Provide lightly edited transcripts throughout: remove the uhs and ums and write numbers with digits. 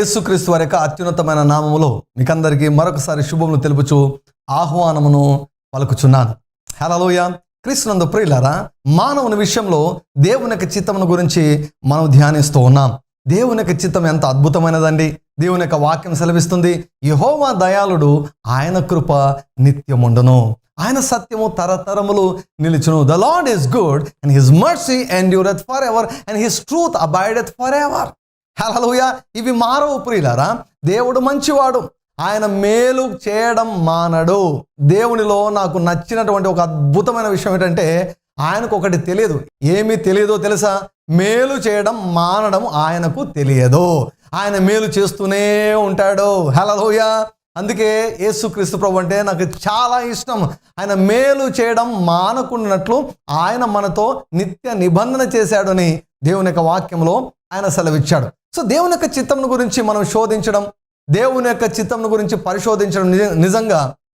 యేసుక్రీస్తు వారి యొక్క అత్యున్నతమైన నామములో మీకందరికీ మరొకసారి శుభములు తెలుపుచు ఆహ్వానమును పలుకుచున్నాను. హల్లెలూయా. క్రీస్తునందు ప్రియులారా, మానవుని విషయంలో దేవుని యొక్క చిత్తమును గురించి మనం ధ్యానిస్తూ ఉన్నాం. దేవుని యొక్క చిత్తం ఎంత అద్భుతమైనదండి. దేవుని యొక్క వాక్యం సెలవిస్తుంది, యెహోవా దయాళుడు, ఆయన కృప నిత్యముండును, ఆయన సత్యము తరతరములు నిలుచును. The Lord is good and his mercy endureth for ever and his truth abideth for ever. హల్లెలూయా. ఇవి మారవు ప్రియులారా. దేవుడు మంచివాడు, ఆయన మేలు చేయడం మానడు. దేవునిలో నాకు నచ్చినటువంటి ఒక అద్భుతమైన విషయం ఏంటంటే, ఆయనకు ఒకటి తెలియదు. ఏమీ తెలియదో తెలుసా? మేలు చేయడం మానడం ఆయనకు తెలియదు. ఆయన మేలు చేస్తూనే ఉంటాడు. హల్లెలూయా. అందుకే యేసుక్రీస్తు ప్రభు అంటే నాకు చాలా ఇష్టం. ఆయన మేలు చేయడం మానకున్నట్లు ఆయన మనతో నిత్య నిబంధన చేశాడు అని దేవుని యొక్క వాక్యంలో ఆయన సెలవిచ్చాడు. సో దేవుని యొక్క చిత్తం గురించి మనం శోధించడం, దేవుని యొక్క చిత్తం గురించి పరిశోధించడం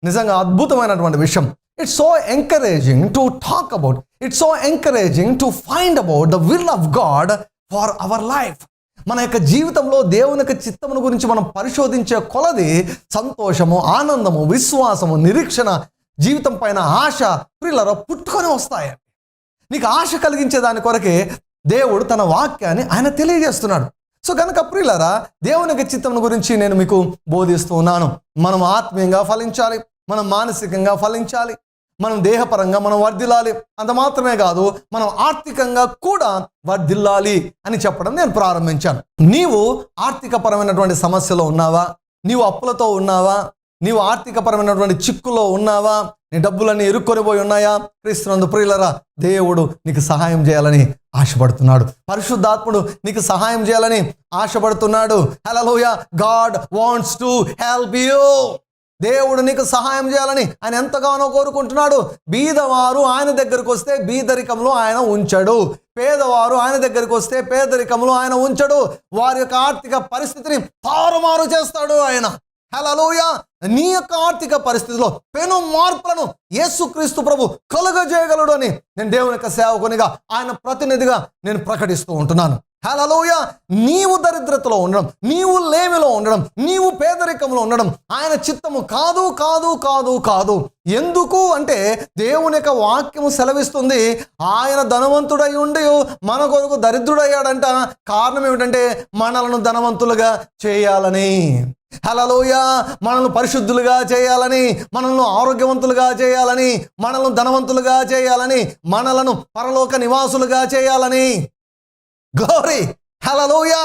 నిజంగా అద్భుతమైనటువంటి విషయం. It's so encouraging to talk about, it's so encouraging to find about the will of God for our life. మన యొక్క జీవితంలో దేవుని యొక్క చిత్తమును గురించి మనం పరిశోధించే కొలది సంతోషము, ఆనందము, విశ్వాసము, నిరీక్షణ, జీవితం పైన ఆశ ప్రియులారా పుట్టుకొని వస్తాయి. నీకు ఆశ కలిగించే దాని కొరకే దేవుడు తన వాక్యాన్ని ఆయన తెలియజేస్తున్నాడు. సో కనుక ప్రియులారా, దేవుని యొక్క చిత్తమును గురించి నేను మీకు బోధిస్తూ ఉన్నాను. మనం ఆత్మీయంగా ఫలించాలి, మనం మానసికంగా ఫలించాలి, మనం దేహపరంగా మనం వర్ధిల్లాలి. అంత మాత్రమే కాదు, మనం ఆర్థికంగా కూడా వర్ధిల్లాలి అని చెప్పడం నేను ప్రారంభించాను. నీవు ఆర్థికపరమైనటువంటి సమస్యలో ఉన్నావా? నీవు అప్పులతో ఉన్నావా? నీవు ఆర్థికపరమైనటువంటి చిక్కులో ఉన్నావా? నీ డబ్బులన్నీ ఇరుక్కొని పోయి ఉన్నాయా? క్రీస్తునందు ప్రియులారా, దేవుడు నీకు సహాయం చేయాలని ఆశపడుతున్నాడు. పరిశుద్ధాత్ముడు నీకు సహాయం చేయాలని ఆశపడుతున్నాడు. హల్లెలూయా. God wants to help you. దేవుడు నీకు సహాయం చేయాలని ఆయన ఎంతగానో కోరుకుంటున్నాడు. బీదవారు ఆయన దగ్గరకు వస్తే బీదరికంలో ఆయన ఉంచడు, పేదవారు ఆయన దగ్గరికి వస్తే పేదరికంలో ఆయన ఉంచడు. వారి యొక్క ఆర్థిక పరిస్థితిని తారుమారు చేస్తాడు ఆయన. హల్లెలూయా. నీ యొక్క ఆర్థిక పరిస్థితిలో పెను మార్పులను యేసుక్రీస్తు ప్రభు కలుగజేయగలడు అని నేను దేవుని యొక్క సేవకునిగా, ఆయన ప్రతినిధిగా నేను ప్రకటిస్తూ ఉంటున్నాను. హల్లెలూయా. నీవు దరిద్రతలో ఉండడం, నీవు లేమిలో ఉండడం, నీవు పేదరికంలో ఉండడం ఆయన చిత్తము కాదు కాదు కాదు కాదు. ఎందుకు అంటే దేవుని యొక్క వాక్యము సెలవిస్తుంది, ఆయన ధనవంతుడై ఉండి మన కొరకు దరిద్రుడయ్యాడంట. కారణం ఏమిటంటే మనలను ధనవంతులుగా చేయాలని. హల్లెలూయా. మనల్ని పరిశుద్ధులుగా చేయాలని, మనల్ని ఆరోగ్యవంతులుగా చేయాలని, మనల్ని ధనవంతులుగా చేయాలని, మనలను పరలోక నివాసులుగా చేయాలని. గ్లోరీ. హల్లెలూయా.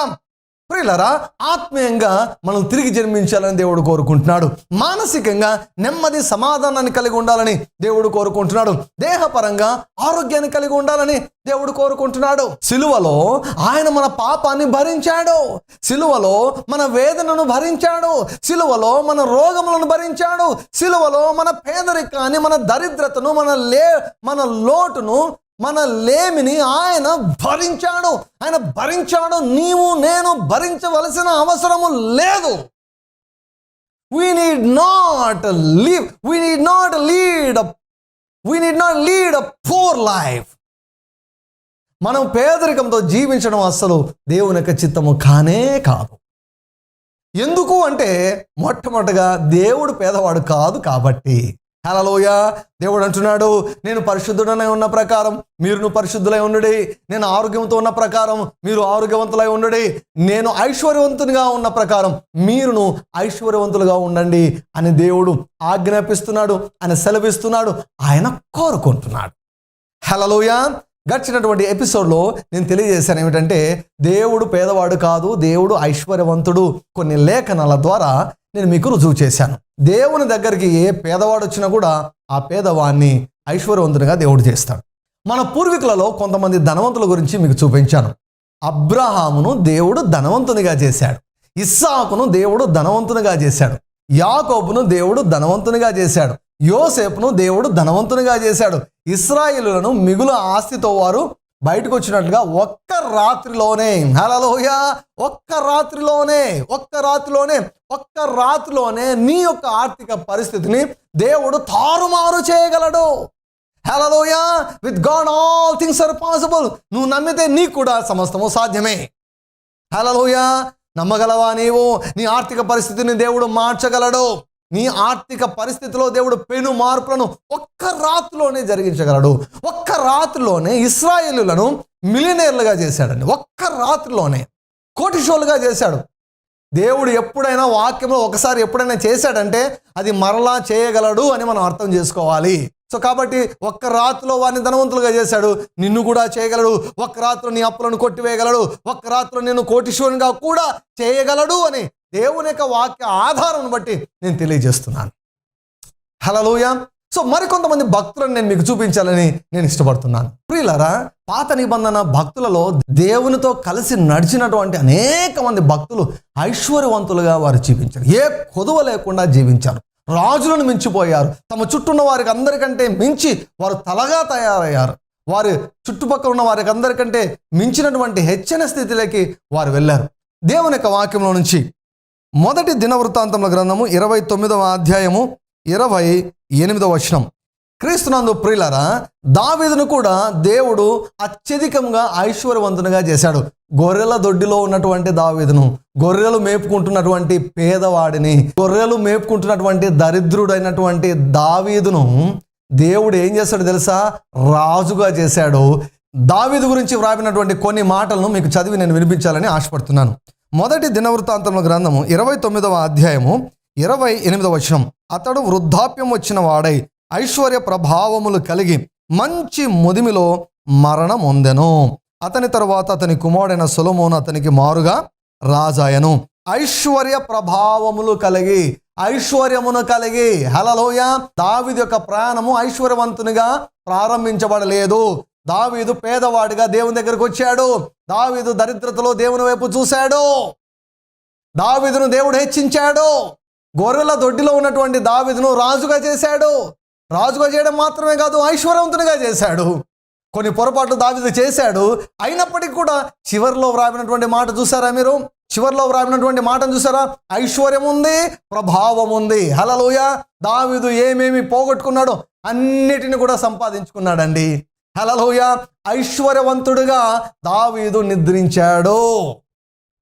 ప్రియులారా, ఆత్మీయంగా మనం తిరిగి జన్మించాలని దేవుడు కోరుకుంటున్నాడు. మానసికంగా నెమ్మది సమాధానాన్ని కలిగి ఉండాలని దేవుడు కోరుకుంటున్నాడు. దేహపరంగా ఆరోగ్యాన్ని కలిగి ఉండాలని దేవుడు కోరుకుంటున్నాడు. సిలువలో ఆయన మన పాపాన్ని భరించాడు, సిలువలో మన వేదనను భరించాడు, సిలువలో మన రోగములను భరించాడు, సిలువలో మన పేదరికాన్ని, మన దరిద్రతను, మన లోటును, మన లేమిని ఆయన భరించాడు. ఆయన భరించాడు. నీవు నేను భరించవలసిన అవసరము లేదు. We need not lead a poor life. మనం పేదరికంతో జీవించడం అస్సలు దేవుని యొక్క చిత్తము కానే కాదు. ఎందుకు అంటే మొట్టమొదటిగా దేవుడు పేదవాడు కాదు కాబట్టి. హల్లెలూయా. దేవుడు అంటున్నాడు, నేను పరిశుద్ధుడనై ఉన్న ప్రకారం మీరును పరిశుద్ధులై ఉండుడి, నేను ఆరోగ్యంతో ఉన్న ప్రకారం మీరు ఆరోగ్యవంతులై ఉండుడి, నేను ఐశ్వర్యవంతునిగా ఉన్న ప్రకారం మీరును ఐశ్వర్యవంతులుగా ఉండండి అని దేవుడు ఆజ్ఞాపిస్తున్నాడు, ఆయన సెలవిస్తున్నాడు, ఆయన కోరుకుంటున్నాడు. హల్లెలూయా. గడిచినటువంటి ఎపిసోడ్లో నేను తెలియజేశాను ఏమిటంటే, దేవుడు పేదవాడు కాదు, దేవుడు ఐశ్వర్యవంతుడు. కొన్ని లేఖనాల ద్వారా నేను మీకు రుజువు చేశాను. దేవుని దగ్గరికి ఏ పేదవాడు వచ్చినా కూడా ఆ పేదవాడిని ఐశ్వర్యవంతునిగా దేవుడు చేస్తాడు. మన పూర్వీకులలో కొంతమంది ధనవంతుల గురించి మీకు చూపించాను. అబ్రహామును దేవుడు ధనవంతునిగా చేశాడు, ఇస్సాకును దేవుడు ధనవంతునిగా చేశాడు, యాకోబును దేవుడు ధనవంతునిగా చేశాడు, యోసేపును దేవుడు ధనవంతునిగా చేశాడు. ఇశ్రాయేలులను మిగులు ఆస్తితో వారు బయటకు వచ్చినట్లుగా ఒక్క రాత్రిలోనే, హల్లెలూయా, ఒక్క రాత్రిలోనే నీ యొక్క ఆర్థిక పరిస్థితిని దేవుడు తారుమారు చేయగలడు. హల్లెలూయా. With God all things are possible. నువ్వు నమ్మితే నీకు కూడా సమస్తము సాధ్యమే. హల్లెలూయా. నమ్మగలవా నీవు? నీ ఆర్థిక పరిస్థితిని దేవుడు మార్చగలడు. నీ ఆర్థిక పరిస్థితిలో దేవుడు పెను మార్పులను ఒక్క రాత్రిలోనే జరిగించగలడు. ఒక్క రాత్రిలోనే ఇశ్రాయేలులను మిలియనీర్లుగా చేశాడండి. ఒక్క రాత్రిలోనే కోటీశ్వరులుగా చేశాడు. దేవుడు ఎప్పుడైనా వాక్యంలో ఒకసారి ఎప్పుడైనా చేశాడంటే అది మరలా చేయగలడు అని మనం అర్థం చేసుకోవాలి. సో కాబట్టి ఒక్క రాత్రిలో వారిని ధనవంతులుగా చేశాడు, నిన్ను కూడా చేయగలడు. ఒక్క రాత్రిలో నీ అప్పులను కొట్టివేయగలడు. ఒక్క రాత్రిలో నిన్ను కోటీశ్వరునిగా కూడా చేయగలడు అని దేవుని యొక్క వాక్య ఆధారం బట్టి నేను తెలియజేస్తున్నాను. హల్లెలూయా. సో మరికొంతమంది భక్తులను నేను మీకు చూపించాలని నేను ఇష్టపడుతున్నాను. ప్రియులారా, పాత నిబంధన భక్తులలో దేవునితో కలిసి నడిచినటువంటి అనేక మంది భక్తులు ఐశ్వర్యవంతులుగా వారు జీవించారు. ఏ కొదువ లేకుండా జీవించారు. రాజులను మించిపోయారు. తమ చుట్టూ ఉన్న వారికి అందరికంటే మించి వారు తలగా తయారయ్యారు. వారి చుట్టుపక్కల ఉన్న వారికి అందరికంటే మించినటువంటి హెచ్చన స్థితిలోకి వారు వెళ్ళారు. దేవుని యొక్క వాక్యంలో నుంచి మొదటి దినవృత్తాంతముల గ్రంథము 29వ అధ్యాయము 28వ వచనం. క్రీస్తునందు ప్రియులారా, దావీదును కూడా దేవుడు అత్యధికంగా ఐశ్వర్యవంతునిగా చేశాడు. గొర్రెల దొడ్డిలో ఉన్నటువంటి దావీదును, గొర్రెలు మేపుకుంటున్నటువంటి పేదవాడిని, గొర్రెలు మేపుకుంటున్నటువంటి దరిద్రుడైనటువంటి దావీదును దేవుడు ఏం చేశాడు తెలుసా? రాజుగా చేశాడు. దావీదు గురించి వ్రాపినటువంటి కొన్ని మాటలను మీకు చదివి నేను వినిపించాలని ఆశపడుతున్నాను. మొదటి దినవృత్తాంతముల గ్రంథము 29వ అధ్యాయము 28వ వచనం. అతడు వృద్ధాప్యం వచ్చిన వాడై ఐశ్వర్య ప్రభావములు కలిగి మంచి ముదిమిలో మరణం పొందెను. అతని తరువాత అతని కుమారుడైన సొలొమోను అతనికి మారుగా రాజాయను. ఐశ్వర్య ప్రభావములు కలిగి, ఐశ్వర్యమును కలిగి. హల్లెలూయా. దావీదు యొక్క ప్రయాణము ఐశ్వర్యవంతునిగా ప్రారంభించబడలేదు. దావీదు పేదవాడిగా దేవుని దగ్గరకు వచ్చాడు. దావీదు దరిద్రతలో దేవుని వైపు చూశాడు. దావీదును దేవుడు హెచ్చించాడు. గొర్రెల దొడ్డిలో ఉన్నటువంటి దావీదును రాజుగా చేశాడు. రాజుగా చేయడం మాత్రమే కాదు, ఐశ్వర్యవంతునిగా చేశాడు. కొన్ని పొరపాట్లు దావీదు చేశాడు. అయినప్పటికీ కూడా చివరిలో వ్రాపినటువంటి మాట చూసారా మీరు? చివరిలో వ్రాపినటువంటి మాటను చూసారా? ఐశ్వర్యం ఉంది, ప్రభావం ఉంది. హల్లెలూయా. దావీదు ఏమేమి పోగొట్టుకున్నాడో అన్నిటిని కూడా సంపాదించుకున్నాడండి. హల్లెలూయా. ఐశ్వర్యవంతుడిగా దావీదు నిద్రించాడు.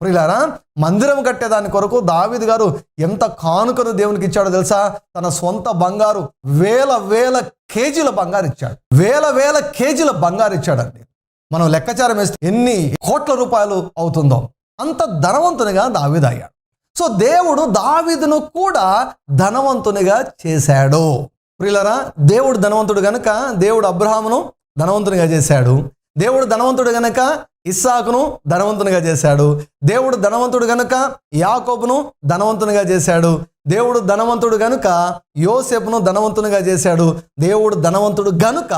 ప్రియులారా, మందిరం కట్టేదాని కొరకు దావీదు గారు ఎంత కానుకను దేవునికి ఇచ్చాడో తెలుసా? తన సొంత బంగారు వేల కేజీల బంగారు ఇచ్చాడు. వేల కేజీల బంగారు ఇచ్చాడండి. మనం లెక్కచారం వేస్తే ఎన్ని కోట్ల రూపాయలు అవుతుందో అంత ధనవంతునిగా దావీదు అయ్యాడు. సో దేవుడు దావీదును కూడా ధనవంతునిగా చేశాడు. ప్రియులారా, దేవుడు ధనవంతుడు గనుక దేవుడు అబ్రహామును ధనవంతునిగా చేశాడు. దేవుడు ధనవంతుడు గనుక ఇస్సాకును ధనవంతునిగా చేశాడు. దేవుడు ధనవంతుడు గనుక యాకోబును ధనవంతునిగా చేశాడు. దేవుడు ధనవంతుడు గనుక యోసేపును ధనవంతునిగా చేశాడు. దేవుడు ధనవంతుడు గనుక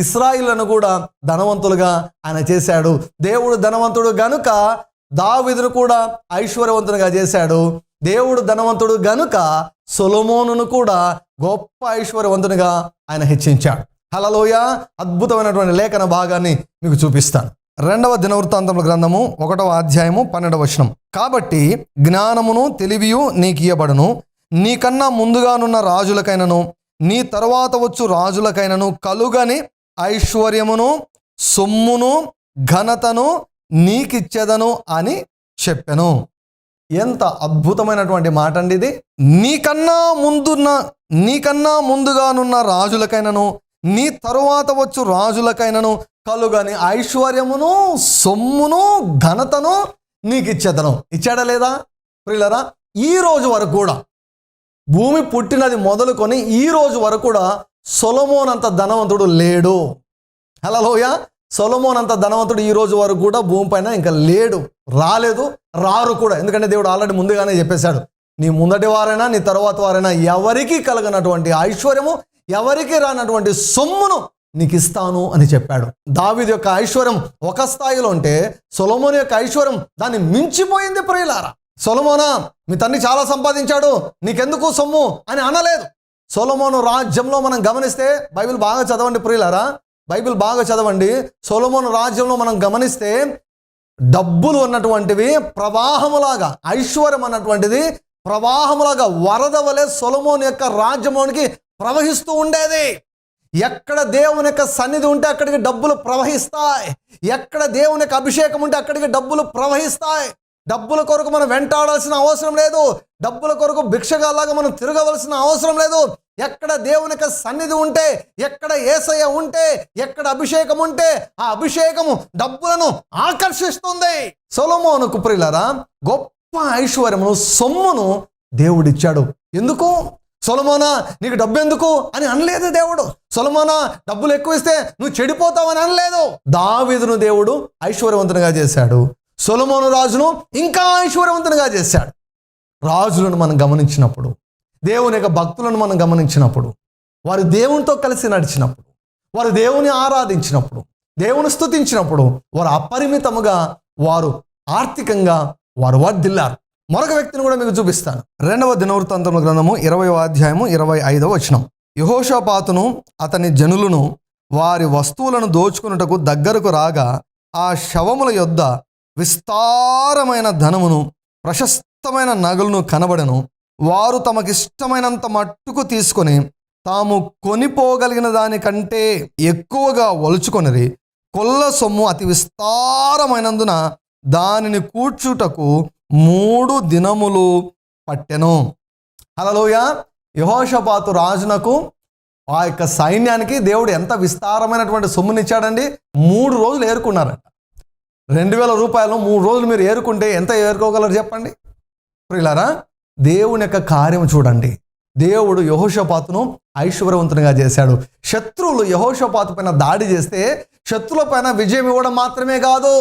ఇశ్రాయేలును కూడా ధనవంతులుగా ఆయన చేశాడు. దేవుడు ధనవంతుడు గనుక దావీదును కూడా ఐశ్వర్యవంతునిగా చేశాడు. దేవుడు ధనవంతుడు గనుక సొలొమోనును కూడా గొప్ప ఐశ్వర్యవంతునిగా ఆయన హెచ్చించాడు. హల్లెలూయా. అద్భుతమైనటువంటి లేఖన భాగాన్ని మీకు చూపిస్తాను. 2వ దినవృత్తాంతముల గ్రంథము 1వ అధ్యాయము 12వ వచనం. కాబట్టి జ్ఞానమును తెలివియు నీకు ఇయ్యబడును, నీకన్నా ముందుగానున్న రాజులకైనను నీ తరువాత వచ్చు రాజులకైనను కలుగని ఐశ్వర్యమును సొమ్మును ఘనతను నీకిచ్చెదను అని చెప్పెను. ఎంత అద్భుతమైనటువంటి మాట అండి ఇది. నీకన్నా ముందుగానున్న రాజులకైనను నీ తరువాత వచ్చు రాజులకైనను కలుగని ఐశ్వర్యమును సొమ్మును ఘనతను నీకు ఇచ్చేదను. ఇచ్చాడా లేదా? ప్రియులారా, ఈ రోజు వరకు కూడా, భూమి పుట్టినది మొదలుకొని ఈ రోజు వరకు కూడా సొలొమోన్ అంత ధనవంతుడు లేడు. హల్లెలూయా. సొలొమోన్ అంత ధనవంతుడు ఈ రోజు వరకు కూడా భూమిపైన ఇంకా లేడు, రాలేదు, రారు కూడా. ఎందుకంటే దేవుడు ఆల్రెడీ ముందుగానే చెప్పేశాడు, నీ ముందటి వారైనా నీ తరువాత వారైనా ఎవరికి కలగనటువంటి ఐశ్వర్యము, ఎవరికి రానటువంటి సొమ్మును నీకు ఇస్తాను అని చెప్పాడు. దావీదు యొక్క ఐశ్వర్యం ఒక స్థాయిలో ఉంటే సొలొమోను యొక్క ఐశ్వర్యం దాన్ని మించిపోయింది. ప్రియులారా, సొలొమోనా, మీ తండ్రి చాలా సంపాదించాడు, నీకెందుకు సొమ్ము అని అనలేదు. సొలొమోను రాజ్యంలో మనం గమనిస్తే, బైబిల్ బాగా చదవండి ప్రియులారా, బైబిల్ బాగా చదవండి. సొలొమోను రాజ్యంలో మనం గమనిస్తే డబ్బులు అన్నటువంటివి ప్రవాహములాగా, ఐశ్వర్యం అన్నటువంటిది ప్రవాహములాగా వరద వలె సొలొమోను యొక్క రాజ్యంలోనికి ప్రవహిస్తూ ఉండేది. ఎక్కడ దేవుని యొక్క సన్నిధి ఉంటే అక్కడికి డబ్బులు ప్రవహిస్తాయి. ఎక్కడ దేవుని యొక్క అభిషేకం ఉంటే అక్కడికి డబ్బులు ప్రవహిస్తాయి. డబ్బుల కొరకు మనం వెంటాడాల్సిన అవసరం లేదు. డబ్బుల కొరకు భిక్షగాలాగా మనం తిరగవలసిన అవసరం లేదు. ఎక్కడ దేవుని యొక్క సన్నిధి ఉంటే, ఎక్కడ యేసయ్య ఉంటే, ఎక్కడ అభిషేకం ఉంటే ఆ అభిషేకము డబ్బులను ఆకర్షిస్తుంది. సొలొమోనుకు ప్రియులారా గొప్ప ఐశ్వర్యమును, సొమ్మును దేవుడిచ్చాడు. ఎందుకు? సొలొమోనా నీకు డబ్బు ఎందుకు అని అనలేదు దేవుడు. సొలొమోనా డబ్బులు ఎక్కువ ఇస్తే నువ్వు చెడిపోతావు అని అనలేదు. దావీదును దేవుడు ఐశ్వర్యవంతునిగా చేశాడు. సొలొమోను రాజును ఇంకా ఐశ్వర్యవంతునిగా చేశాడు. రాజులను మనం గమనించినప్పుడు, దేవుని యొక్క భక్తులను మనం గమనించినప్పుడు, వారు దేవునితో కలిసి నడిచినప్పుడు, వారు దేవుని ఆరాధించినప్పుడు, దేవుని స్తుతించినప్పుడు, వారు అపరిమితముగా వారు ఆర్థికంగా వారు వర్ధిల్లారు. మరొక వ్యక్తిని కూడా మీకు చూపిస్తాను. 2వ దినవృత్తాంతముల గ్రంథము 20వ అధ్యాయము 25వ వచనం. యెహోషాపాతును అతని జనులను వారి వస్తువులను దోచుకొనుటకు దగ్గరకు రాగా ఆ శవముల యొద్ద విస్తారమైన ధనమును, ప్రశస్తమైన నగలను కనబడెను. వారు తమకిష్టమైనంత మట్టుకు తీసుకొని తాము కొనిపోగలిగిన దానికంటే ఎక్కువగా ఒలుచుకొనిరి. కొల్ల సొమ్ము అతి విస్తారమైనందున దానిని కూర్చుటకు 3 దినములు పట్టెను. హల్లెలూయా. యెహోషాపాతు రాజునకు ఆ యొక్క సైన్యానికి దేవుడు ఎంత విస్తారమైనటువంటి సొమ్మునిచ్చాడండి. 3 రోజులు ఏరుకున్నారంట. 2000 రూపాయలు 3 రోజులు మీరు ఏరుకుంటే ఎంత ఏరుకోగలరు చెప్పండి ప్రియులారా. దేవుని యొక్క కార్యం చూడండి. దేవుడు యెహోషాపాతును ఐశ్వర్యవంతునిగా చేశాడు. శత్రువులు యెహోషాపాతు పైన దాడి చేస్తే శత్రువుల పైన విజయం ఇవ్వడం మాత్రమే కాదు,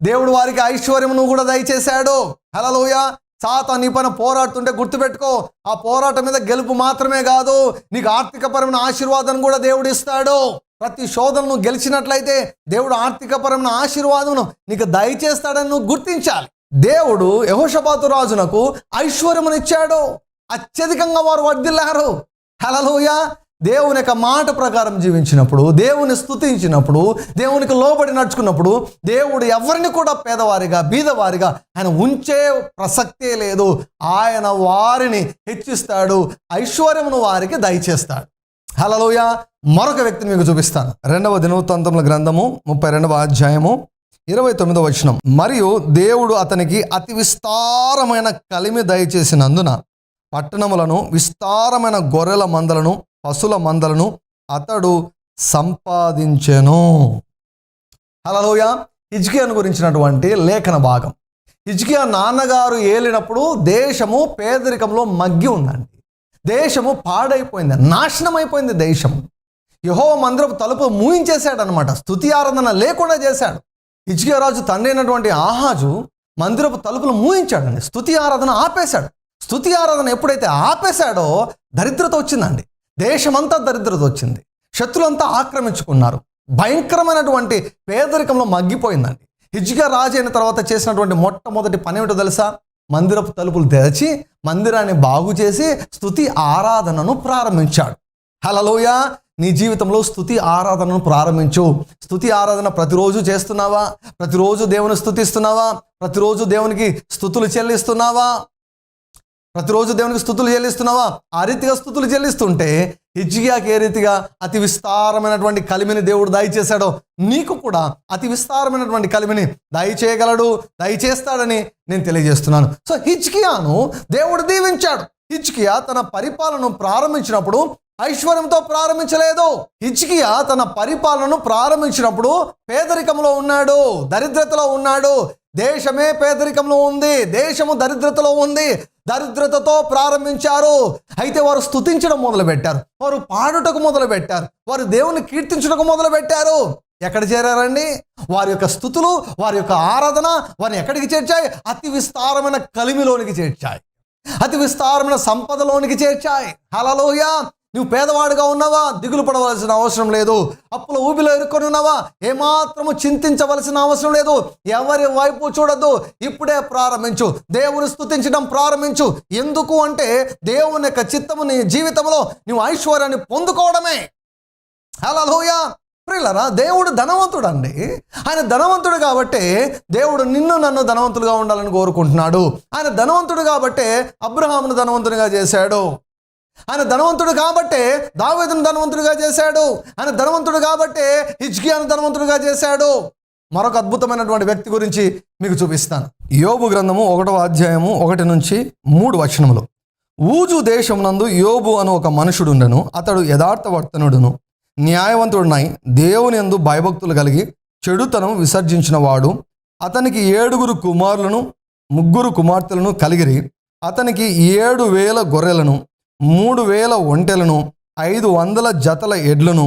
దేవుడు వారికి ఐశ్వర్యమును కూడా దయచేశాడు. హల్లెలూయా. సాతాను నీ పైన పోరాడుతుంటే గుర్తుపెట్టుకో, ఆ పోరాటం మీద గెలుపు మాత్రమే కాదు, నీకు ఆర్థికపరమైన ఆశీర్వాదం కూడా దేవుడు ఇస్తాడు. ప్రతి శోధనను గెలిచినట్లయితే దేవుడు ఆర్థికపరమైన ఆశీర్వాదమును నీకు దయచేస్తాడని నువ్వు గుర్తించాలి. దేవుడు యెహోషాపాతు రాజునకు ఐశ్వర్యమునిచ్చాడు. అత్యధికంగా వారు వర్ధిల్లారు. హల్లెలూయా. దేవుని యొక్క మాట ప్రకారం జీవించినప్పుడు, దేవుని స్తుతించినప్పుడు, దేవునికి లోబడి నడుచుకున్నప్పుడు దేవుడు ఎవరిని కూడా పేదవారిగా, బీదవారిగా ఆయన ఉంచే ప్రసక్తే లేదు. ఆయన వారిని హెచ్చిస్తాడు, ఐశ్వర్యమును వారికి దయచేస్తాడు. హల్లెలూయా. మరొక వ్యక్తిని మీకు చూపిస్తాను. 2వ దినవృత్తాంతముల గ్రంథము 32వ అధ్యాయము 29వ వచనం. మరియు దేవుడు అతనికి అతి విస్తారమైన కలిమి దయచేసినందున పట్టణములను, విస్తారమైన గొర్రెల మందలను, పశుల మందలను అతడు సంపాదించెను. హల్లెలూయా. హిజ్కియాను గురించినటువంటి లేఖన భాగం. హిజ్కియా నాన్నగారు ఏలినప్పుడు దేశము పేదరికంలో మగ్గి ఉందండి. దేశము పాడైపోయింది, నాశనం అయిపోయింది దేశము. యెహోవా మందిరపు తలుపు మూయించేశాడు అనమాట. స్తుతి ఆరాధన లేకుండా చేశాడు. హిజ్కియా రాజు తండ్రి అయినటువంటి ఆహాజు మందిరపు తలుపులు మూయించాడండి. స్తుతి ఆరాధన ఆపేశాడు. స్తుతి ఆరాధన ఎప్పుడైతే ఆపేశాడో దరిద్రత వచ్చిందండి. దేశమంతా దరిద్రత వచ్చింది. శత్రులంతా ఆక్రమించుకున్నారు. భయంకరమైనటువంటి పేదరికంలో మగ్గిపోయిందండి. హిజ్కియా రాజు అయిన తర్వాత చేసినటువంటి మొట్టమొదటి పని ఏమిటో తెలుసా? మందిరపు తలుపులు తెరచి మందిరాన్ని బాగు చేసి స్తుతి ఆరాధనను ప్రారంభించాడు. హల్లెలూయా. నీ జీవితంలో స్తుతి ఆరాధనను ప్రారంభించు. స్తుతి ఆరాధన ప్రతిరోజు చేస్తున్నావా? ప్రతిరోజు దేవుని స్తుతిస్తున్నావా? ప్రతిరోజు దేవునికి స్తుతులు చెల్లిస్తున్నావా? ప్రతిరోజు దేవునికి స్తుతులు చెల్లిస్తున్నావా? ఆ రీతిగా స్తుతులు చెల్లిస్తుంటే హిజ్కియాకి ఏ రీతిగా అతి విస్తారమైనటువంటి కలిమిని దేవుడు దయచేశాడో నీకు కూడా అతి విస్తారమైనటువంటి కలిమిని దయచేయగలడు, దయచేస్తాడని నేను తెలియజేస్తున్నాను. సో హిజ్కియాను దేవుడు దీవించాడు. హిజ్కియా తన పరిపాలనను ప్రారంభించినప్పుడు ఐశ్వర్యంతో ప్రారంభించలేదు. హిజ్కియా తన పరిపాలనను ప్రారంభించినప్పుడు పేదరికంలో ఉన్నాడు, దరిద్రతలో ఉన్నాడు. దేశమే పేదరికంలో ఉంది, దేశము దరిద్రతలో ఉంది. దరిద్రతతో ప్రారంభించారు. అయితే వారు స్తుతించడం మొదలుపెట్టారు, వారు పాడుటకు మొదలుపెట్టారు, వారు దేవుని కీర్తించడం మొదలుపెట్టారు. ఎక్కడ చేరారండి? వారి యొక్క స్తుతులు, వారి యొక్క ఆరాధన వారిని ఎక్కడికి చేర్చాయి? అతి విస్తారమైన కలిమిలోనికి చేర్చాయి, అతి విస్తారమైన సంపదలోనికి చేర్చాయి. హల్లెలూయా. నువ్వు పేదవాడుగా ఉన్నావా? దిగులు పడవలసిన అవసరం లేదు. అప్పుల ఊబిలో ఇరుక్కొని ఉన్నావా? ఏమాత్రము చింతించవలసిన అవసరం లేదు. ఎవరి వైపు చూడద్దు. ఇప్పుడే ప్రారంభించు, దేవుని స్తుతించడం ప్రారంభించు. ఎందుకు అంటే దేవుని యొక్క చిత్తము నీ జీవితంలో నువ్వు ఐశ్వర్యాన్ని పొందుకోవడమే. హల్లెలూయా. ప్రియులారా, దేవుడు ధనవంతుడు అండి. ఆయన ధనవంతుడు కాబట్టి దేవుడు నిన్ను నన్ను ధనవంతులుగా ఉండాలని కోరుకుంటున్నాడు. ఆయన ధనవంతుడు కాబట్టి అబ్రహామును ధనవంతునిగా చేశాడు. ఆయన ధనవంతుడు కాబట్టే దావీదును ధనవంతుడిగా చేశాడు. ఆయన ధనవంతుడు కాబట్టే హిజ్కియాను ధనవంతుడిగా చేశాడు. మరొక అద్భుతమైనటువంటి వ్యక్తి గురించి మీకు చూపిస్తాను. యోబు గ్రంథము 1వ అధ్యాయము 1 నుంచి 3 వచనములు. ఊజు దేశమునందు యోబు అను ఒక మనుషుడుండెను. అతడు యథార్థవర్తనుడును, న్యాయవంతుడునై దేవుని యందు భయభక్తులు కలిగి చెడుతనం విసర్జించిన వాడు. అతనికి 7 కుమారులను 3 కుమార్తెలను కలిగిరి. అతనికి 7,000 గొర్రెలను, 3,000 ఒంటెలను, 500 జతల ఎడ్లను,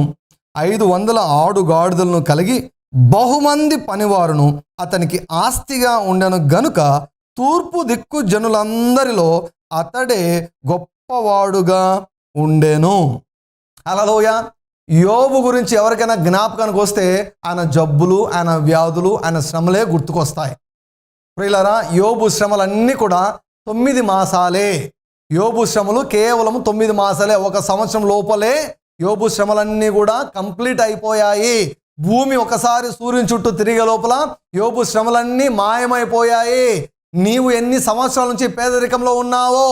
500 ఆడుగాడిదలను కలిగి బహుమంది పనివారును అతనికి ఆస్తిగా ఉండెను గనుక తూర్పు దిక్కు జనులందరిలో అతడే గొప్పవాడుగా ఉండెను. హల్లెలూయా. యోబు గురించి ఎవరికైనా జ్ఞాపకానికి వస్తే ఆయన జబ్బులు, ఆయన వ్యాధులు, ఆయన శ్రమలే గుర్తుకొస్తాయి. ప్రియులారా, యోబు శ్రమలన్నీ కూడా 9 మాసాలే. యోబు శ్రమలు కేవలం 9 మాసాలే. 1 సంవత్సరం లోపలే యోబు శ్రమలన్నీ కూడా కంప్లీట్ అయిపోయాయి. భూమి ఒకసారి సూర్యుని చుట్టూ తిరిగే లోపల యోబు శ్రమలన్నీ మాయమైపోయాయి. నీవు ఎన్ని సంవత్సరాల నుంచి పేదరికంలో ఉన్నావో,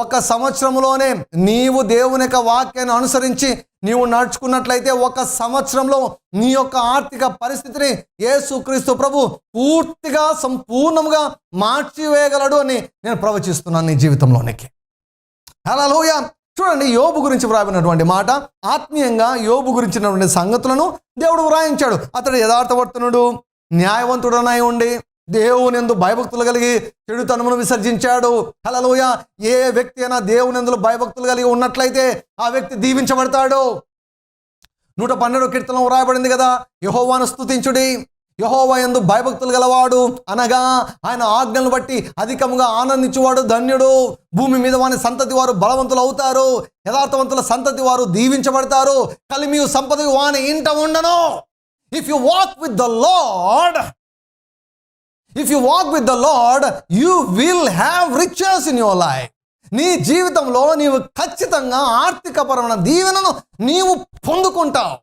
1 సంవత్సరంలోనే నీవు దేవుని యొక్క వాక్యాన్ని అనుసరించి నీవు నడుచుకున్నట్లయితే 1 సంవత్సరంలో నీ యొక్క ఆర్థిక పరిస్థితిని యేసుక్రీస్తు ప్రభు పూర్తిగా సంపూర్ణంగా మార్చివేయగలడు అని నేను ప్రవచిస్తున్నాను నీ జీవితంలోనికి. హల్లెలూయా. చూడండి, యోబు గురించి వ్రాయబడినటువంటి మాట, ఆత్మీయంగా యోబు గురించినటువంటి సంగతులను దేవుడు వ్రాయించాడు. అతడు యథార్థవర్తనుడు, న్యాయవంతుడనై ఉండి దేవుని యందు భయభక్తులు కలిగి చెడుతనమును విసర్జించాడు. హల్లెలూయా. ఏ వ్యక్తి అయినా దేవుని యందు భయభక్తులు కలిగి ఉన్నట్లయితే ఆ వ్యక్తి దీవించబడతాడు. 112వ కీర్తనలో వ్రాయబడింది కదా, యెహోవాను స్తుతించుడి, యెహోవా యందు భయభక్తులు గలవాడు అనగా ఆయన ఆజ్ఞలను బట్టి అధికంగా ఆనందించువాడు ధన్యుడు. భూమి మీద వాని సంతతి వారు బలవంతులు అవుతారు, యథార్థవంతుల సంతతి వారు దీవించబడతారు. కలిమియు సంపద వాని ఇంట ఉండను. If you walk with the lord, you will have riches in your life. నీ జీవితంలో నీవు ఖచ్చితంగా ఆర్థికపరమైన దీవెనను నీవు పొందుకుంటావు.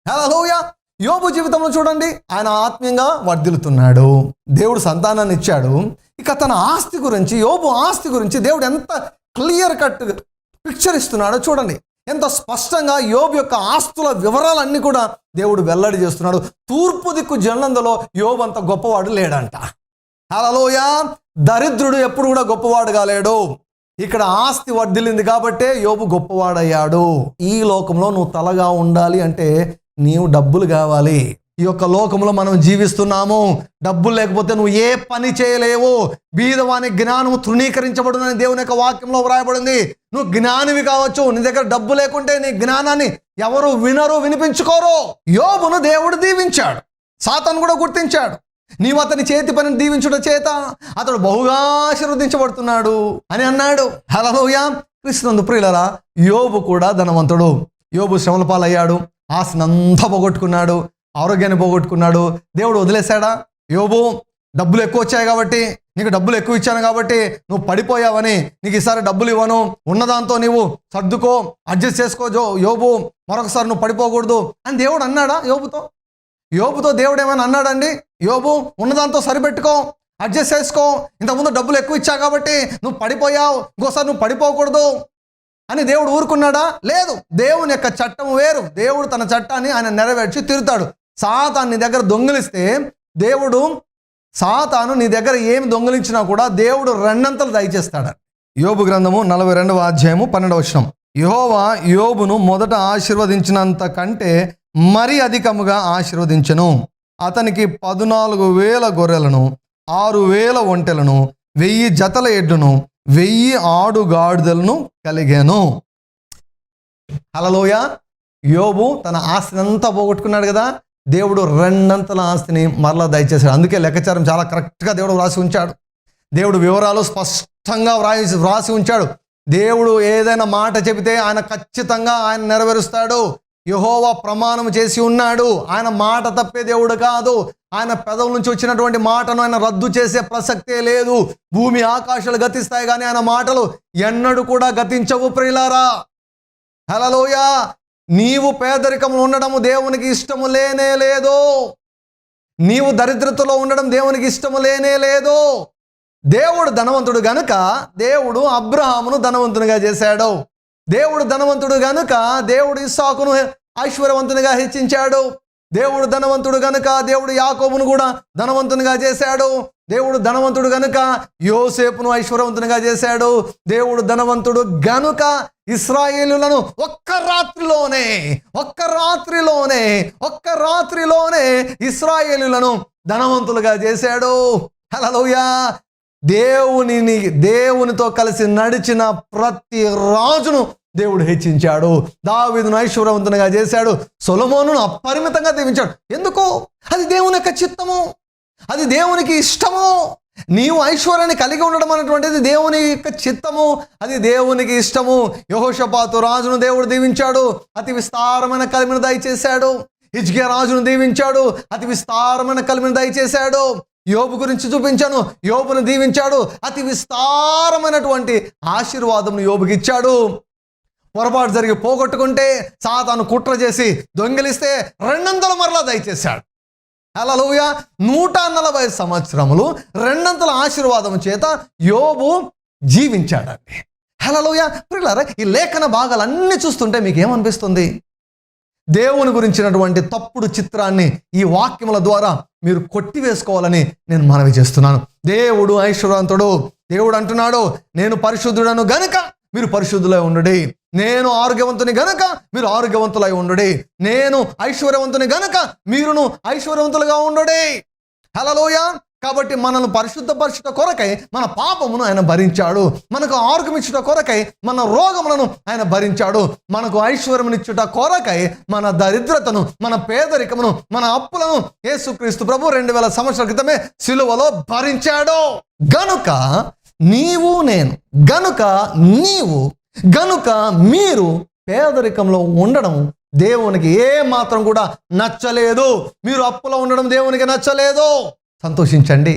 హల్లెలూయా. యోబు జీవితంలో చూడండి, ఆయన ఆత్మీయంగా వర్ధిల్లుతున్నాడు, దేవుడు సంతానాన్ని ఇచ్చాడు. ఇక తన ఆస్తి గురించి, యోబు ఆస్తి గురించి దేవుడు ఎంత క్లియర్ కట్ పిక్చర్ ఇస్తున్నాడో చూడండి. ఎంత స్పష్టంగా యోబు యొక్క ఆస్తుల వివరాలన్నీ కూడా దేవుడు వెల్లడి చేస్తున్నాడు. తూర్పు దిక్కు జనులందరిలో యోబు అంత గొప్పవాడు లేడంట. హల్లెలూయా. దరిద్రుడు ఎప్పుడు కూడా గొప్పవాడు కాలేడు. ఇక్కడ ఆస్తి వర్ధిల్లింది కాబట్టే యోబు గొప్పవాడయ్యాడు. ఈ లోకంలో నువ్వు తలగా ఉండాలి అంటే నీవు డబ్బులు కావాలి. ఈ యొక్క లోకంలో మనం జీవిస్తున్నాము, డబ్బులు లేకపోతే నువ్వు ఏ పని చేయలేవు. బీదవాని జ్ఞానము తృణీకరించబడునని దేవుని యొక్క వాక్యంలో వ్రాయబడింది. నువ్వు జ్ఞానివి కావచ్చు, నీ దగ్గర డబ్బు లేకుంటే నీ జ్ఞానాన్ని ఎవరు వినరు, వినిపించుకోరు. యోబును దేవుడు దీవించాడు, సాతాను కూడా గుర్తించాడు. నీవు అతని చేతి పనిని దీవించుట చేత అతడు బహుగా ఆశీర్వదించబడుతున్నాడు అని అన్నాడు. హల్లెలూయా. క్రీస్తునందు ప్రియులారా, యోబు కూడా ధనవంతుడు. యోబు శ్రమల పాలయ్యాడు, ఆస్తినంతా పోగొట్టుకున్నాడు, ఆరోగ్యాన్ని పోగొట్టుకున్నాడు. దేవుడు వదిలేశాడా? యోబు, డబ్బులు ఎక్కువ వచ్చాయి కాబట్టి, నీకు డబ్బులు ఎక్కువ ఇచ్చాను కాబట్టి నువ్వు పడిపోయావని నీకు ఈసారి డబ్బులు ఇవ్వను, ఉన్నదాంతో నీవు సర్దుకో, అడ్జస్ట్ చేసుకో యోబు, మరొకసారి నువ్వు పడిపోకూడదు అని దేవుడు అన్నాడా యోబుతో? యోబుతో దేవుడు ఏమైనా అన్నాడండి? యోబు, ఉన్నదాంతో సరిపెట్టుకో, అడ్జస్ట్ చేసుకో, ఇంతకుముందు డబ్బులు ఎక్కువ ఇచ్చా కాబట్టి నువ్వు పడిపోయావు, ఇంకోసారి నువ్వు పడిపోకూడదు అని దేవుడు ఊరుకున్నాడా? లేదు. దేవుని యొక్క చట్టం వేరు. దేవుడు తన చట్టాన్ని ఆయన నెరవేర్చి తీరుతాడు. సాతాను నీ దగ్గర దొంగిలిస్తే దేవుడు, సాతాను నీ దగ్గర ఏమి దొంగిలించినా కూడా దేవుడు 2 అంతలు దయచేస్తాడు. యోబు గ్రంథము 42వ అధ్యాయము 12వ వచనం. యెహోవా యోబును మొదట ఆశీర్వదించినంత కంటే మరి అధికముగా ఆశీర్వదించెను. అతనికి 14,000 గొర్రెలను, 6,000 ఒంటెలను, 1000 జతల ఎడ్లను, 1000 ఆడుగాడిదలను కలిగాను. హల్లెలూయా. యోబు తన ఆస్తిని అంతా పోగొట్టుకున్నాడు కదా, దేవుడు 2 అంతల ఆస్తిని మరలా దయచేశాడు. అందుకే లెక్కాచారం చాలా కరెక్ట్గా దేవుడు వ్రాసి ఉంచాడు. దేవుడు వివరాలు స్పష్టంగా వ్రాసి ఉంచాడు. దేవుడు ఏదైనా మాట చెబితే ఆయన ఖచ్చితంగా ఆయన నెరవేరుస్తాడు. యెహోవా ప్రమాణం చేసి ఉన్నాడు. ఆయన మాట తప్పే దేవుడు కాదు. ఆయన పెదవుల నుంచి వచ్చినటువంటి మాటను ఆయన రద్దు చేసే ప్రసక్తే లేదు. భూమి ఆకాశాలు గతిస్తాయి కానీ ఆయన మాటలు ఎన్నడూ కూడా గతించవు ప్రియులారా. హల్లెలూయా. నీవు పేదరికంలో ఉండడము దేవునికి ఇష్టము లేనే లేదు. నీవు దరిద్రతలో ఉండడం దేవునికి ఇష్టము లేనే లేదు. దేవుడు ధనవంతుడు గనుక దేవుడు అబ్రహామును ధనవంతునిగా చేశాడు. దేవుడు ధనవంతుడు గనుక దేవుడు ఇస్సాకును ఐశ్వర్యవంతునిగా హెచ్చించాడు. దేవుడు ధనవంతుడు గనుక దేవుడు యాకోబును కూడా ధనవంతునిగా చేశాడు. దేవుడు ధనవంతుడు గనుక యోసేపును ఐశ్వర్యవంతునిగా చేశాడు. దేవుడు ధనవంతుడు గనుక ఇశ్రాయేలులను ఒక్క రాత్రిలోనే ఇశ్రాయేలులను ధనవంతులుగా చేశాడు. హల్లెలూయా. దేవునితో కలిసి నడిచిన ప్రతి రాజును దేవుడు హెచ్చించాడు. దావీదును ఐశ్వర్యవంతునిగా చేశాడు. సొలొమోనును అపరిమితంగా దీవించాడు. ఎందుకు? అది దేవుని యొక్క చిత్తము, అది దేవునికి ఇష్టము. నీవు ఐశ్వర్యాన్ని కలిగి ఉండడం అనేటువంటిది దేవుని యొక్క చిత్తము, అది దేవునికి ఇష్టము. యెహోషాపాతు రాజును దేవుడు దీవించాడు, అతి విస్తారమైన కలిమిని దయచేశాడు. హిజ్కియా రాజును దీవించాడు, అతి విస్తారమైన కలిమిని దయచేశాడు. యోబు గురించి చూపించాను, యోబును దీవించాడు, అతి విస్తారమైనటువంటి ఆశీర్వాదం యోబుకి ఇచ్చాడు. పొరపాటు జరిగి పోగొట్టుకుంటే, సాతాను కుట్ర చేసి దొంగిలిస్తే 200 మరలా దయచేశాడు. హల్లెలూయా. 140 సంవత్సరములు 200 ఆశీర్వాదం చేత యోబు జీవించాడండి. హల్లెలూయా. ప్రియులారా, ఈ లేఖన భాగాలన్నీ చూస్తుంటే మీకు ఏమనిపిస్తుంది? దేవుని గురించినటువంటి తప్పుడు చిత్రాన్ని ఈ వాక్యముల ద్వారా మీరు కొట్టివేసుకోవాలని నేను మనవి చేస్తున్నాను. దేవుడు ఐశ్వర్యవంతుడు. దేవుడు అంటున్నాడు, నేను పరిశుద్ధుడను గనుక మీరు పరిశుద్ధులై ఉండుడి. నేను ఆరోగ్యవంతుని గనుక మీరు ఆరోగ్యవంతులై ఉండుడి. నేను ఐశ్వర్యవంతుని గనుక మీరును ఐశ్వర్యవంతులుగా ఉండుడి. హల్లెలూయా. కాబట్టి మనల్ని పరిశుద్ధపరచుట కొరకై మన పాపమును ఆయన భరించాడు. మనకు ఆరోగ్యం ఇచ్చుట కొరకై మన రోగములను ఆయన భరించాడు. మనకు ఐశ్వర్యమునిచ్చుట కొరకై మన దరిద్రతను, మన పేదరికమును, మన అప్పులను యేసుక్రీస్తు ప్రభు 2000 సంవత్సరాల క్రితమే సిలువలో భరించాడు. గనుక నీవు నేను, గనుక మీరు పేదరికంలో ఉండడం దేవునికి ఏ మాత్రం కూడా నచ్చలేదు. మీరు అప్పులో ఉండడం దేవునికి నచ్చలేదు. సంతోషించండి,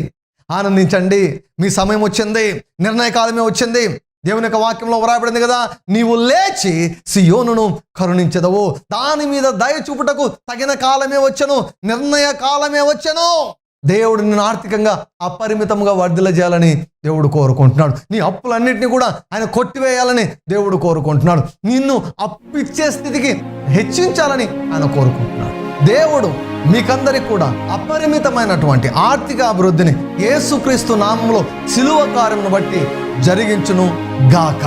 ఆనందించండి. మీ సమయం వచ్చింది, నిర్ణయ కాలమే వచ్చింది. దేవుని యొక్క వాక్యంలో వ్రాయబడింది కదా, నీవు లేచి సియోనును కరుణించెదవు, దాని మీద దయ చూపుటకు తగిన కాలమే వచ్చెను, నిర్ణయ కాలమే వచ్చెను. దేవుడు నిన్ను ఆర్థికంగా అపరిమితంగా వర్ధిల్లజేయాలని దేవుడు కోరుకుంటున్నాడు. నీ అప్పులన్నింటినీ కూడా ఆయన కొట్టివేయాలని దేవుడు కోరుకుంటున్నాడు. నిన్ను అప్పిచ్చే స్థితికి హెచ్చించాలని ఆయన కోరుకుంటున్నాడు. దేవుడు మీకందరికి కూడా అపరిమితమైనటువంటి ఆర్థిక అభివృద్ధిని యేసుక్రీస్తు నామములో సిలువ కార్యమును బట్టి జరిగించును గాక.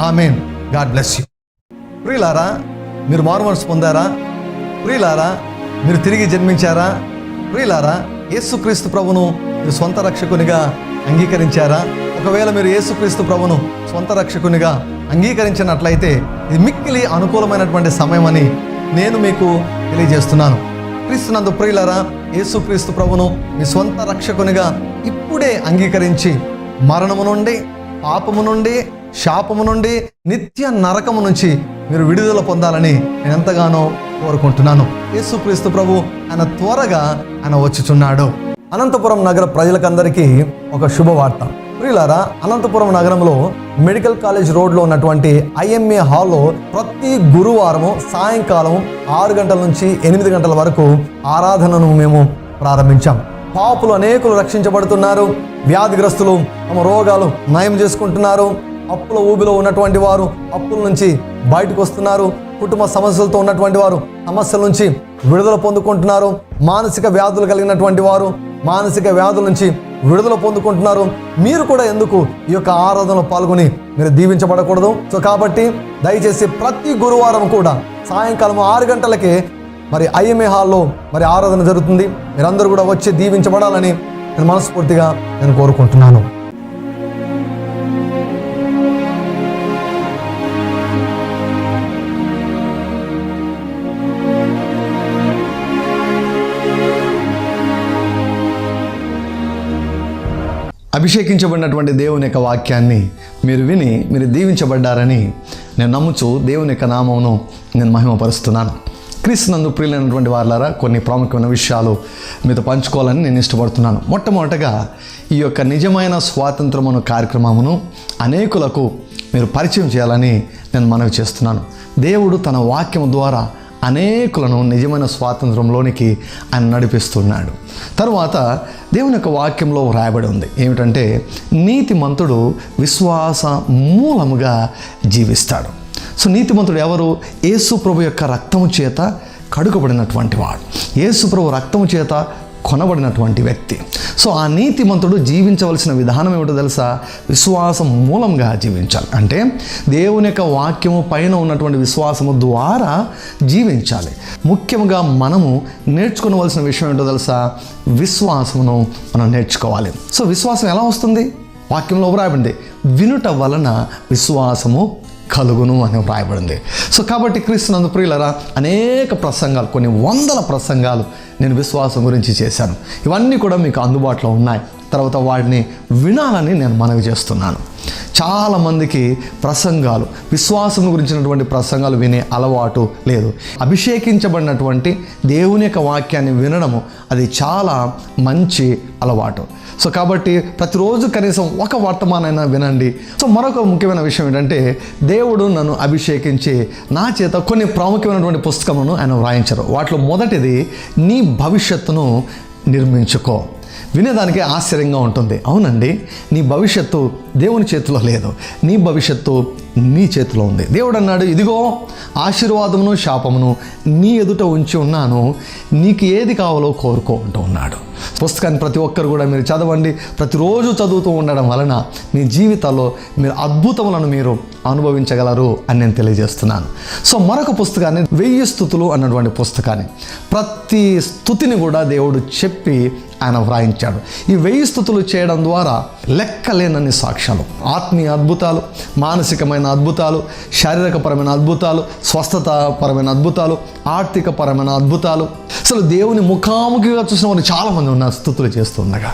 ఆమేన్. God bless you. ప్రియులారా, మీరు మారుమనసు పొందారా? ప్రియులారా, మీరు తిరిగి జన్మించారా? ప్రియులారా, యేసుక్రీస్తు ప్రభును మీరు సొంత రక్షకునిగా అంగీకరించారా? ఒకవేళ మీరు యేసుక్రీస్తు ప్రభును సొంత రక్షకునిగా అంగీకరించినట్లయితే ఇది మిక్కిలి అనుకూలమైనటువంటి సమయం అని నేను మీకు తెలియజేస్తున్నాను. క్రీస్తునందు ప్రియులారా, యేసుక్రీస్తు ప్రభును మీ సొంత రక్షకునిగా ఇప్పుడే అంగీకరించి మరణము నుండి, పాపము నుండి, శాపము నుండి, నిత్య నరకము నుంచి మీరు విడుదల పొందాలని నేను ఎంతగానో కోరుకుంటున్నాను. యేసుక్రీస్తు ప్రభు ఆయన త్వరగా ఆయన వచ్చుచున్నాడు. అనంతపురం నగర ప్రజలకందరికీ ఒక శుభవార్త. ప్రియులారా, అనంతపురం నగరంలో మెడికల్ కాలేజ్ రోడ్లో ఉన్నటువంటి IMA హాల్లో ప్రతి గురువారము సాయంకాలం 6 గంటల నుంచి 8 గంటల వరకు ఆరాధనను మేము ప్రారంభించాం. పాపులు అనేకులు రక్షించబడుతున్నారు. వ్యాధిగ్రస్తులు తమ రోగాలు నయం చేసుకుంటున్నారు. అప్పుల ఊబిలో ఉన్నటువంటి వారు అప్పుల నుంచి బయటకు వస్తున్నారు. కుటుంబ సమస్యలతో ఉన్నటువంటి వారు సమస్యల నుంచి విడుదల పొందుకుంటున్నారు. మానసిక వ్యాధులు కలిగినటువంటి వారు మానసిక వ్యాధుల నుంచి విడుదల పొందుకుంటున్నారు. మీరు కూడా ఎందుకు ఈ యొక్క ఆరాధనలో పాల్గొని మీరు దీవించబడకూడదు? సో కాబట్టి దయచేసి ప్రతి గురువారం కూడా సాయంకాలం 6 గంటలకే IMA హాల్లో ఆరాధన జరుగుతుంది. మీరందరూ కూడా వచ్చి దీవించబడాలని నేను మనస్ఫూర్తిగా కోరుకుంటున్నాను. అభిషేకించబడినటువంటి దేవుని యొక్క వాక్యాన్ని మీరు విని మీరు దీవించబడ్డారని నేను నమ్ముచు దేవుని యొక్క నామమును నేను మహిమపరుస్తున్నాను. క్రీస్తునందు ప్రియులైనటువంటి వారులారా, కొన్ని ప్రాముఖ్యమైన విషయాలు మీతో పంచుకోవాలని నేను ఇష్టపడుతున్నాను. మొట్టమొదటగా ఈ యొక్క నిజమైన స్వాతంత్రమును కార్యక్రమమును అనేకులకు మీరు పరిచయం చేయాలని నేను మనవి చేస్తున్నాను. దేవుడు తన వాక్యం ద్వారా అనేకులను నిజమైన స్వాతంత్రంలోనికి ఆయన నడిపిస్తున్నాడు. తరువాత దేవుని యొక్క వాక్యంలో రాయబడి ఉంది ఏమిటంటే, నీతిమంతుడు విశ్వాస మూలముగా జీవిస్తాడు. సో నీతిమంతుడు ఎవరు? యేసు ప్రభు యొక్క రక్తము చేత కడుగబడినటువంటి వాడు, యేసుప్రభు రక్తము చేత కొనబడినటువంటి వ్యక్తి. సో ఆ నీతిమంతుడు జీవించవలసిన విధానం ఏమిటో తెలుసా? విశ్వాసం మూలంగా జీవించాలి. అంటే దేవుని యొక్క వాక్యము పైన ఉన్నటువంటి విశ్వాసము ద్వారా జీవించాలి. ముఖ్యంగా మనము నేర్చుకోవలసిన విషయం ఏంటో తెలుసా? విశ్వాసమును మనం నేర్చుకోవాలి. సో విశ్వాసం ఎలా వస్తుంది? వాక్యంలో వ్రాయబడింది, వినుట వలన విశ్వాసము కలుగును అని వ్రాయబడింది. సో కాబట్టి క్రీస్తునందు ప్రియులారా, అనేక ప్రసంగాలు, కొన్ని వందల ప్రసంగాలు నేను విశ్వాసం గురించి చేశాను. ఇవన్నీ కూడా మీకు అందుబాటులో ఉన్నాయి. తర్వాత వాటిని వినాలని నేను మనవి చేస్తున్నాను. చాలామందికి ప్రసంగాలు, విశ్వాసం గురించినటువంటి ప్రసంగాలు వినే అలవాటు లేదు. అభిషేకించబడినటువంటి దేవుని యొక్క వాక్యాన్ని వినడము అది చాలా మంచి అలవాటు. సో కాబట్టి ప్రతిరోజు కనీసం ఒక వర్తమానైనా వినండి. సో మరొక ముఖ్యమైన విషయం ఏంటంటే, దేవుడు నన్ను అభిషేకించి నా చేత కొన్ని ప్రాముఖ్యమైనటువంటి పుస్తకములను ఆయన వ్రాయించారు. వాటిలో మొదటిది, నీ భవిష్యత్తును నిర్మించుకో. వినేదానికి ఆశ్చర్యంగా ఉంటుంది. అవునండి, నీ భవిష్యత్తు దేవుని చేతిలో లేదు, నీ భవిష్యత్తు నీ చేతిలో ఉంది. దేవుడు అన్నాడు, ఇదిగో ఆశీర్వాదమును శాపమును నీ ఎదుట ఉంచి ఉన్నాను, నీకు ఏది కావాలో కోరుకో అంటూ ఉన్నాడు. పుస్తకాన్ని ప్రతి ఒక్కరు కూడా మీరు చదవండి. ప్రతిరోజు చదువుతూ ఉండడం వలన మీ జీవితాల్లో మీరు అద్భుతములను మీరు అనుభవించగలరు అని నేను తెలియజేస్తున్నాను. సో మరొక పుస్తకాన్ని, 1000 స్తుతులు అన్నటువంటి పుస్తకాన్ని, ప్రతి స్తుతిని కూడా దేవుడు చెప్పి ఆయన వ్రాయించాడు. ఈ 1000 స్తుతులు చేయడం ద్వారా లెక్కలేనన్ని సాక్ష్యాలు, ఆత్మీయ అద్భుతాలు, మానసికమైన అద్భుతాలు, శారీరకపరమైన అద్భుతాలు, స్వస్థతాపరమైన అద్భుతాలు, ఆర్థికపరమైన అద్భుతాలు, అసలు దేవుని ముఖాముఖిగా చూసిన వారు చాలామంది ఉన్నారు స్తుతులు చేస్తుండగా.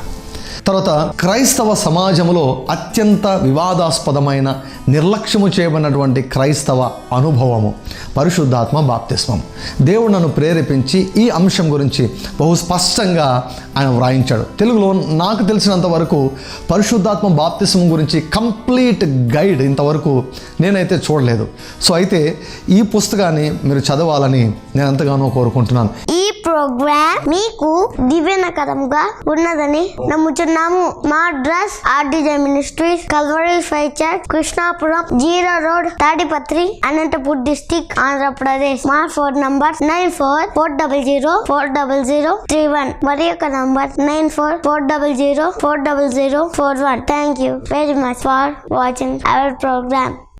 తర్వాత క్రైస్తవ సమాజంలో అత్యంత వివాదాస్పదమైన, నిర్లక్ష్యము చేయబడినటువంటి క్రైస్తవ అనుభవము పరిశుద్ధాత్మ బాప్తిస్మం. దేవుడు నన్ను ప్రేరేపించి ఈ అంశం గురించి బహు స్పష్టంగా ఆయన వ్రాయించాడు. తెలుగులో నాకు తెలిసినంత వరకు పరిశుద్ధాత్మ బాప్తిస్మం గురించి కంప్లీట్ గైడ్ ఇంతవరకు నేనైతే చూడలేదు. సో అయితే ఈ పుస్తకాన్ని మీరు చదవాలని నేను ఎంతగానో కోరుకుంటున్నాను. ఈ ప్రోగ్రామ్ మీకు దీవెనకరంగా ఉన్నదని నమ్ముచున్నాము. మా address RDJ Ministries, Calvary Faith Church, Krishnapuram, zero road, Tadipatri, Anantapur district, Andhra Pradesh. మా ఫోన్ నంబర్ 94404031. మరి యొక్క number 94404041. Thank you very much for watching our program.